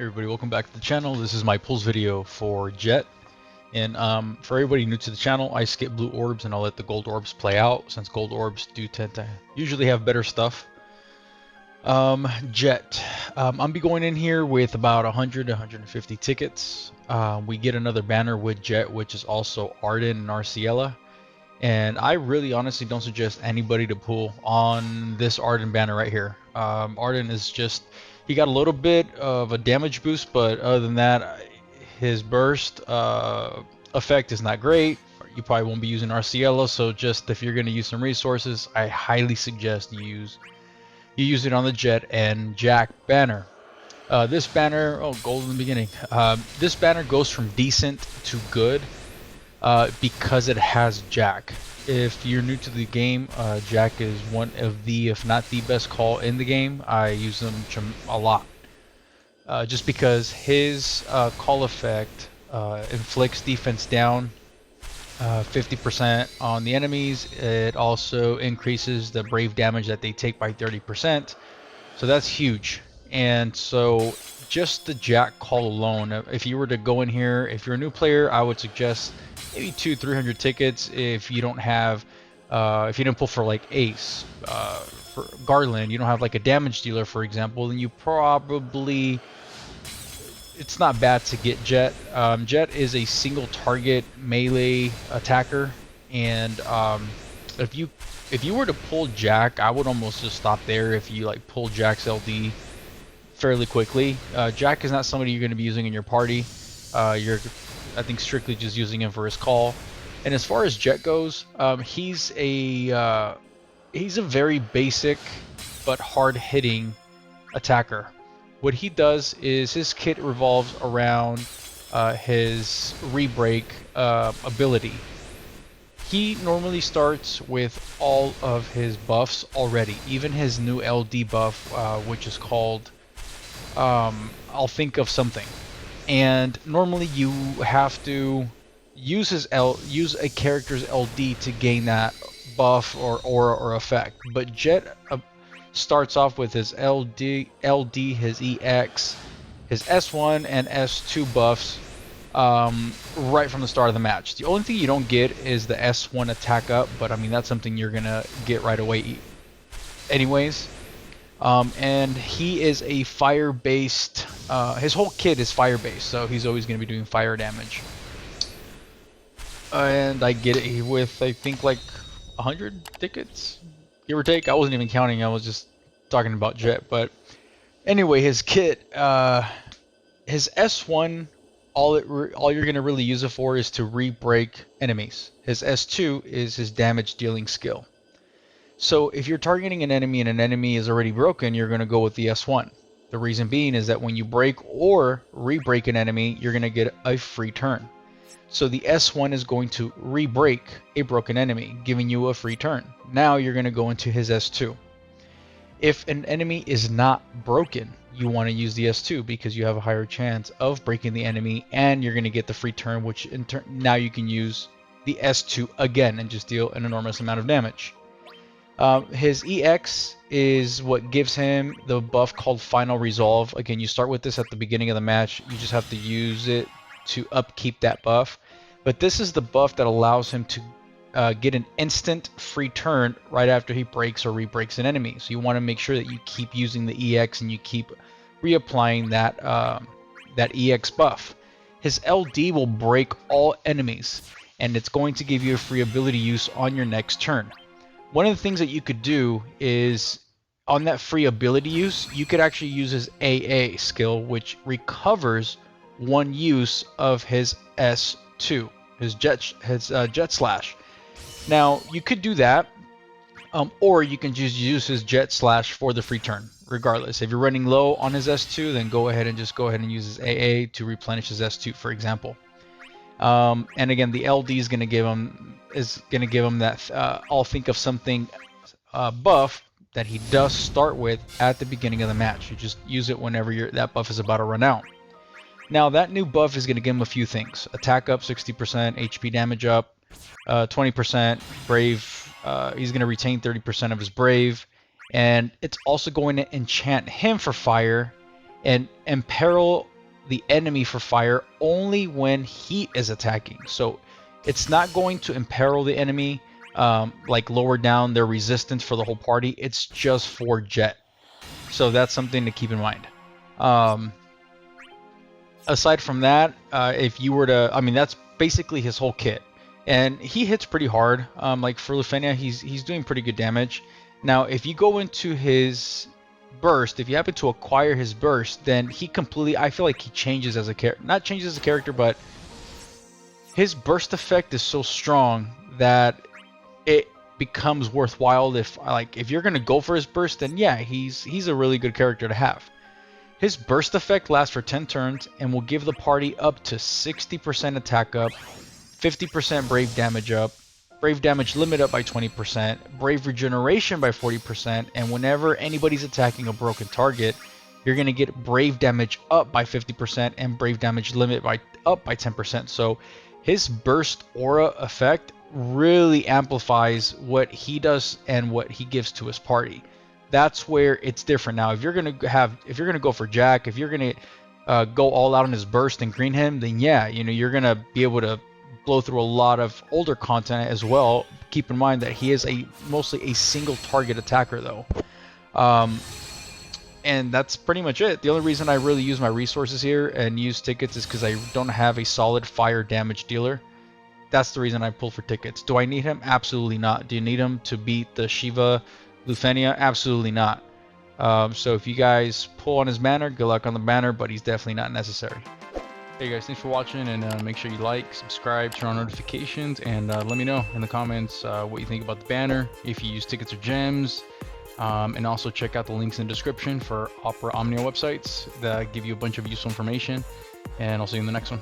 Hey everybody, welcome back to the channel. This is my pulls video for Jecht. And for everybody new to the channel, I skip blue orbs and I'll let the gold orbs play out, since gold orbs do tend to usually have better stuff. Jecht. I'm be going in here with about 100 to 150 tickets. We get another banner with Jecht, which is also Arden and Arciela. And I really honestly don't suggest anybody to pull on this Arden banner right here. Arden is just, he got a little bit of a damage boost, but other than that, his burst effect is not great. You probably won't be using Arciela, so just if you're going to use some resources, I highly suggest you use it on the Jecht and Jack banner. This banner, oh, gold in the beginning. This banner goes from decent to good. Because it has Jack. If you're new to the game, Jack is one of the, if not the best call in the game. I use them a lot. Just because his call effect inflicts defense down 50% on the enemies. It also increases the brave damage that they take by 30%. So that's huge. And so just the Jack call alone, if you were to go in here, if you're a new player, I would suggest maybe 200-300 tickets. If you don't have, if you didn't pull for like Ace, for Garland, you don't have like a damage dealer, for example, then you probably, it's not bad to get Jecht. Jecht is a single target melee attacker, and if you were to pull Jack, I would almost just stop there. If you like pull Jack's LD fairly quickly, Jack is not somebody you're going to be using in your party. You're, I think, strictly just using him for his call. And as far as Jecht goes, he's a very basic but hard-hitting attacker. What he does is his kit revolves around his rebreak ability. He normally starts with all of his buffs already, even his new LD buff, which is called, I'll think of something. And normally you have to use use a character's LD to gain that buff or aura or effect. But Jecht starts off with his LD, his EX, his S1 and S2 buffs right from the start of the match. The only thing you don't get is the S1 attack up, but I mean that's something you're gonna get right away anyways. And he is a fire-based, his whole kit is fire-based, so he's always going to be doing fire damage. And I get it with, I think, like 100 tickets, give or take. I wasn't even counting, I was just talking about Jecht. But anyway, his kit, his S1, all you're going to really use it for is to re-break enemies. His S2 is his damage dealing skill. So if you're targeting an enemy and an enemy is already broken, you're going to go with the S1. The reason being is that when you break or re-break an enemy, you're going to get a free turn. So the S1 is going to re-break a broken enemy, giving you a free turn. Now you're going to go into his S2. If an enemy is not broken, you want to use the S2 because you have a higher chance of breaking the enemy and you're going to get the free turn, which in turn now you can use the S2 again and just deal an enormous amount of damage. His EX is what gives him the buff called Final Resolve. Again, you start with this at the beginning of the match. You just have to use it to upkeep that buff. But this is the buff that allows him to get an instant free turn right after he breaks or re-breaks an enemy. So you want to make sure that you keep using the EX and you keep reapplying that EX buff. His LD will break all enemies, and it's going to give you a free ability use on your next turn. One of the things that you could do is, on that free ability use, you could actually use his AA skill, which recovers one use of his S2, his Jecht Slash. Now, you could do that, or you can just use his Jecht Slash for the free turn, regardless. If you're running low on his S2, then go ahead and use his AA to replenish his S2, for example. And again, the LD is going to give him that I'll think of something buff that he does start with at the beginning of the match. You just use it whenever that buff is about to run out. Now that new buff is going to give him a few things: attack up 60%, HP damage up 20%, brave. He's going to retain 30% of his brave, and it's also going to enchant him for fire and imperil the enemy for fire only when he is attacking. So it's not going to imperil the enemy, like lower down their resistance for the whole party. It's just for Jecht. So that's something to keep in mind. Aside from that, if you were to, I mean, that's basically his whole kit. And he hits pretty hard. Like for Lufenia, he's doing pretty good damage. Now, if you go into his burst, if you happen to acquire his burst, then he completely, I feel like he changes as a character. Not changes as a character, but his burst effect is so strong that it becomes worthwhile. If you're gonna go for his burst, then yeah, he's a really good character to have. His burst effect lasts for 10 turns and will give the party up to 60% attack up, 50% brave damage up, brave damage limit up by 20%, brave regeneration by 40%, and whenever anybody's attacking a broken target, you're going to get brave damage up by 50% and brave damage limit up by 10%. So his burst aura effect really amplifies what he does and what he gives to his party. That's where it's different. Now, if you're gonna go for Jack, if you're gonna go all out on his burst and green him, then yeah, you're gonna be able to blow through a lot of older content as well. Keep in mind that he is mostly a single target attacker though, and that's pretty much it. The only reason I really use my resources here and use tickets is because I don't have a solid fire damage dealer. That's the reason I pull for tickets. Do I need him? Absolutely not. Do you need him to beat the Shiva Lufenia? Absolutely not. So if you guys pull on his banner, good luck on the banner, but he's definitely not necessary. Hey guys, thanks for watching, and make sure you like, subscribe, turn on notifications, and let me know in the comments what you think about the banner, if you use tickets or gems, and also check out the links in the description for Opera Omnia websites that give you a bunch of useful information, and I'll see you in the next one.